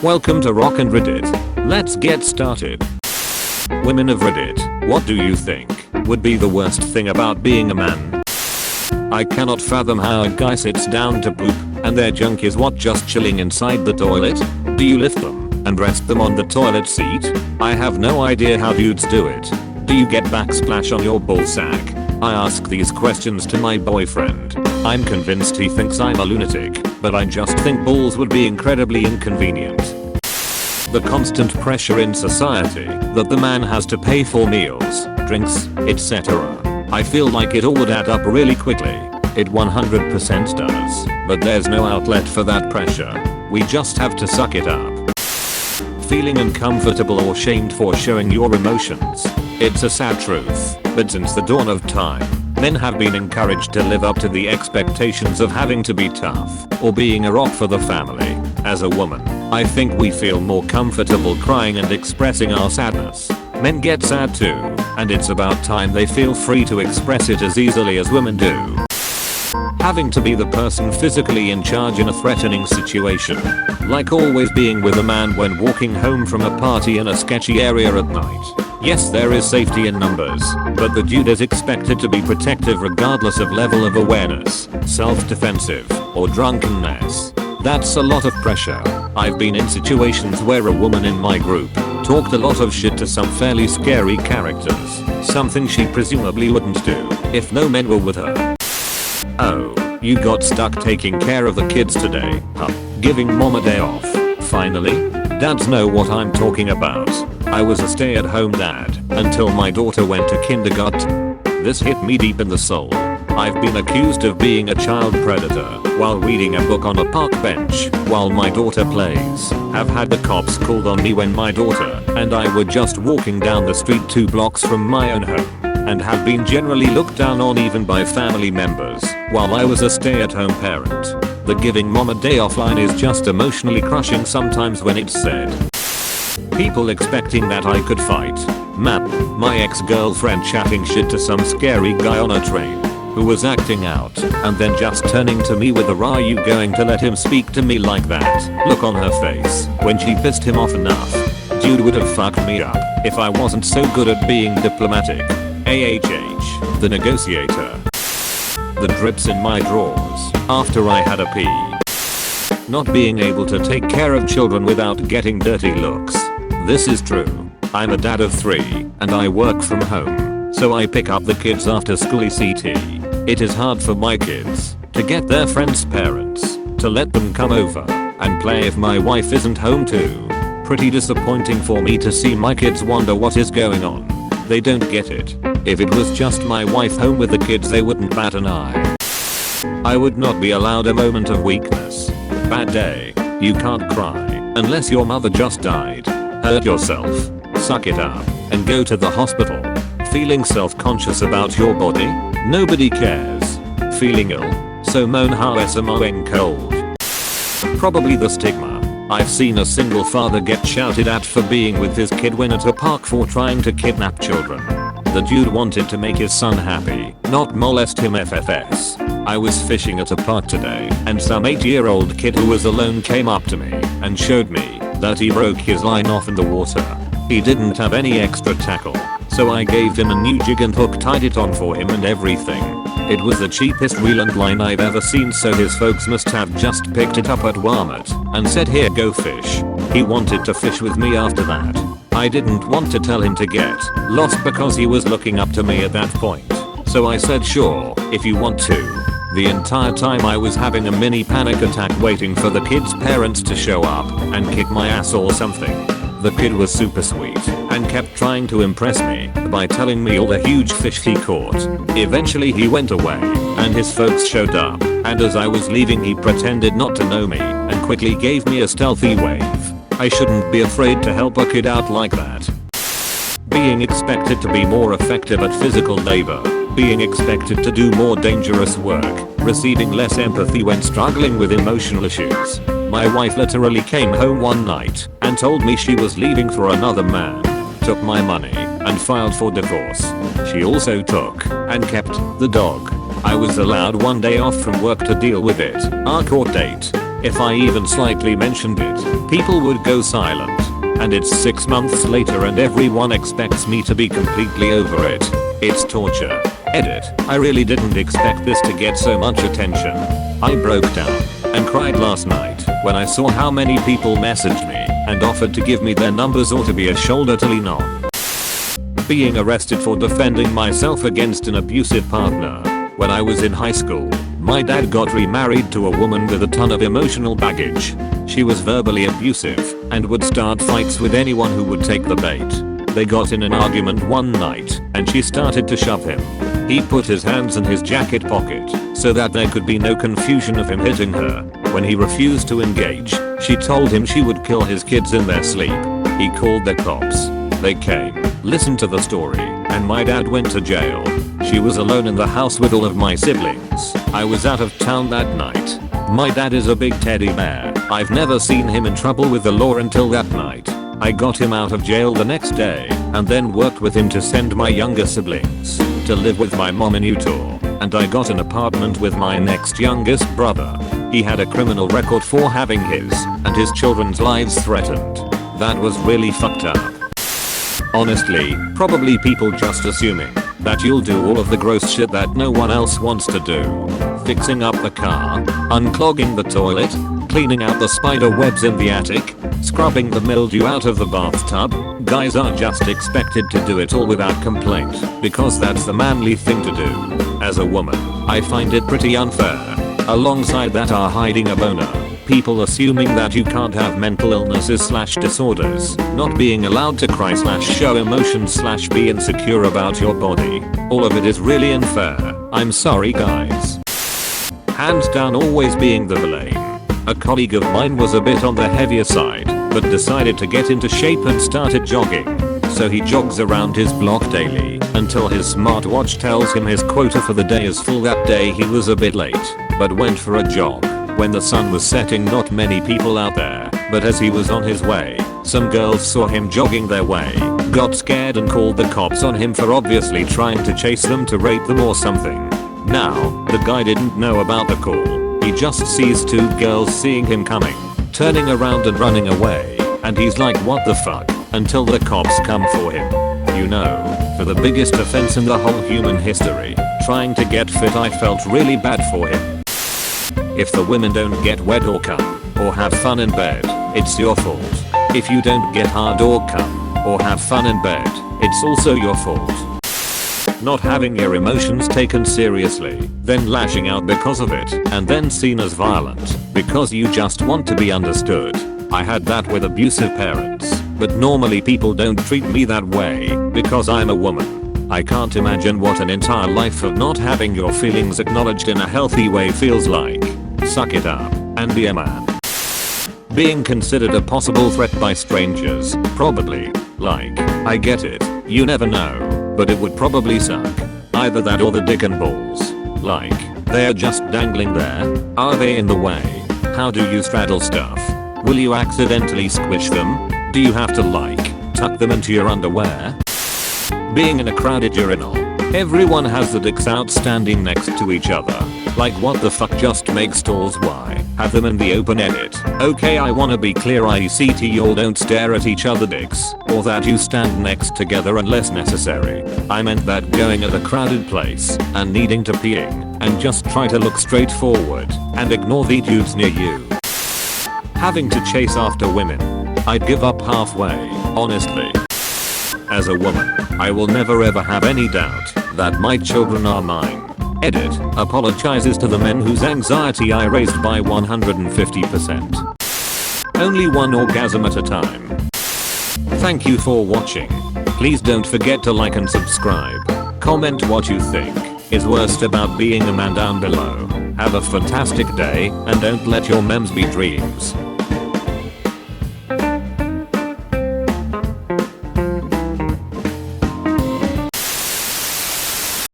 Welcome to Rock and Reddit. Let's get started. Women of Reddit, what do you think would be the worst thing about being a man? I cannot fathom how a guy sits down to poop and their junk is what, just chilling inside the toilet? Do you lift them and rest them on the toilet seat? I have no idea how dudes do it. Do you get backsplash on your ballsack? I ask these questions to my boyfriend. I'm convinced he thinks I'm a lunatic, but I just think balls would be incredibly inconvenient. The constant pressure in society that the man has to pay for meals, drinks, etc. I feel like it all would add up really quickly. It 100% does, but there's no outlet for that pressure. We just have to suck it up. Feeling uncomfortable or shamed for showing your emotions. It's a sad truth, but since the dawn of time, men have been encouraged to live up to the expectations of having to be tough or being a rock for the family. As a woman, I think we feel more comfortable crying and expressing our sadness. Men get sad too, and it's about time they feel free to express it as easily as women do. Having to be the person physically in charge in a threatening situation. Like always being with a man when walking home from a party in a sketchy area at night. Yes, there is safety in numbers, but the dude is expected to be protective regardless of level of awareness, self-defensive, or drunkenness. That's a lot of pressure. I've been in situations where a woman in my group talked a lot of shit to some fairly scary characters, something she presumably wouldn't do if no men were with her. Oh, you got stuck taking care of the kids today, huh? Giving mom a day off. Finally? Dads know what I'm talking about. I was a stay-at-home dad until my daughter went to kindergarten. This hit me deep in the soul. I've been accused of being a child predator while reading a book on a park bench while my daughter plays. Have had the cops called on me when my daughter and I were just walking down the street 2 blocks from my own home, and have been generally looked down on even by family members while I was a stay-at-home parent. The giving mom a day off line is just emotionally crushing sometimes when it's said. People expecting that I could fight. My ex-girlfriend chatting shit to some scary guy on a train who was acting out and then just turning to me with a "Are you going to let him speak to me like that?" look on her face when she pissed him off enough. Dude would have fucked me up if I wasn't so good at being diplomatic. AHH, the negotiator. The drips in my drawers after I had a pee. Not being able to take care of children without getting dirty looks. This is true. I'm a dad of 3 and I work from home, so I pick up the kids after school ECT. It is hard for my kids to get their friends' parents to let them come over and play if my wife isn't home too. Pretty disappointing for me to see my kids wonder what is going on. They don't get it. If it was just my wife home with the kids, they wouldn't bat an eye. I would not be allowed a moment of weakness. Bad day. You can't cry unless your mother just died. Hurt yourself. Suck it up and go to the hospital. Feeling self-conscious about your body? Nobody cares. Feeling ill? So moan how SMOing cold. Probably the stigma. I've seen a single father get shouted at for being with his kid when at a park for trying to kidnap children. The dude wanted to make his son happy, not molest him FFS. I was fishing at a park today and some 8-year-old kid who was alone came up to me and showed me that he broke his line off in the water. He didn't have any extra tackle, so I gave him a new jig and hook, tied it on for him and everything. It was the cheapest reel and line I've ever seen, so his folks must have just picked it up at Walmart and said, "Here, go fish." He wanted to fish with me after that. I didn't want to tell him to get lost because he was looking up to me at that point. So I said, "Sure, if you want to." The entire time I was having a mini panic attack waiting for the kid's parents to show up and kick my ass or something. The kid was super sweet and kept trying to impress me by telling me all the huge fish he caught. Eventually he went away and his folks showed up, and as I was leaving he pretended not to know me and quickly gave me a stealthy wave. I shouldn't be afraid to help a kid out like that. Being expected to be more effective at physical labor. Being expected to do more dangerous work. Receiving less empathy when struggling with emotional issues. My wife literally came home one night and told me she was leaving for another man, took my money, and filed for divorce. She also took and kept the dog. I was allowed 1 day off from work to deal with it. Our court date If I even slightly mentioned it, people would go silent. And it's 6 months later and everyone expects me to be completely over it. It's torture. Edit. I really didn't expect this to get so much attention. I broke down and cried last night when I saw how many people messaged me and offered to give me their numbers or to be a shoulder to lean on. Being arrested for defending myself against an abusive partner. When I was in high school, my dad got remarried to a woman with a ton of emotional baggage. She was verbally abusive and would start fights with anyone who would take the bait. They got in an argument one night and she started to shove him. He put his hands in his jacket pocket so that there could be no confusion of him hitting her. When he refused to engage, she told him she would kill his kids in their sleep. He called the cops. They came, listened to the story, and my dad went to jail. She was alone in the house with all of my siblings. I was out of town that night. My dad is a big teddy bear. I've never seen him in trouble with the law until that night. I got him out of jail the next day and then worked with him to send my younger siblings to live with my mom in Utah, and I got an apartment with my next youngest brother. He had a criminal record for having his and his children's lives threatened. That was really fucked up. Honestly, probably people just assuming that you'll do all of the gross shit that no one else wants to do. Fixing up the car, unclogging the toilet, cleaning out the spider webs in the attic, scrubbing the mildew out of the bathtub. Guys are just expected to do it all without complaint because that's the manly thing to do. As a woman, I find it pretty unfair. Alongside that are hiding a boner, people assuming that you can't have mental illnesses / disorders, not being allowed to cry / show emotions / be insecure about your body. All of it is really unfair. I'm sorry guys. Hands down always being the villain. A colleague of mine was a bit on the heavier side, but decided to get into shape and started jogging. So he jogs around his block daily until his smartwatch tells him his quota for the day is full. That day he was a bit late, but went for a jog. When the sun was setting, not many people out there, but as he was on his way, some girls saw him jogging their way, got scared and called the cops on him for obviously trying to chase them to rape them or something. Now, the guy didn't know about the call. He just sees two girls seeing him coming, turning around and running away, and he's like what the fuck, until the cops come for him. You know, for the biggest offense in the whole human history, trying to get fit. I felt really bad for him. If the women don't get wet or come, or have fun in bed, it's your fault. If you don't get hard or come, or have fun in bed, it's also your fault. Not having your emotions taken seriously, then lashing out because of it, and then seen as violent because you just want to be understood. I had that with abusive parents, but normally people don't treat me that way because I'm a woman. I can't imagine what an entire life of not having your feelings acknowledged in a healthy way feels like. Suck it up and be a man. Being considered a possible threat by strangers, probably. Like, I get it, you never know, but it would probably suck. Either that or the dick and balls. Like, they're just dangling there. Are they in the way? How do you straddle stuff? Will you accidentally squish them? Do you have to tuck them into your underwear? Being in a crowded urinal. Everyone has the dicks out standing next to each other. Like what the fuck, just make stalls. Why? Have them in the open. Edit. Okay, I wanna be clear, ICT, y'all don't stare at each other dicks, or that you stand next together unless necessary. I meant that going at a crowded place and needing to peeing and just try to look straight forward and ignore the dudes near you. Having to chase after women. I'd give up halfway, honestly. As a woman, I will never ever have any doubt that my children are mine. Edit. Apologizes to the men whose anxiety I raised by 150%. Only one orgasm at a time. Thank you for watching. Please don't forget to like and subscribe. Comment what you think is worst about being a man down below. Have a fantastic day and don't let your memes be dreams.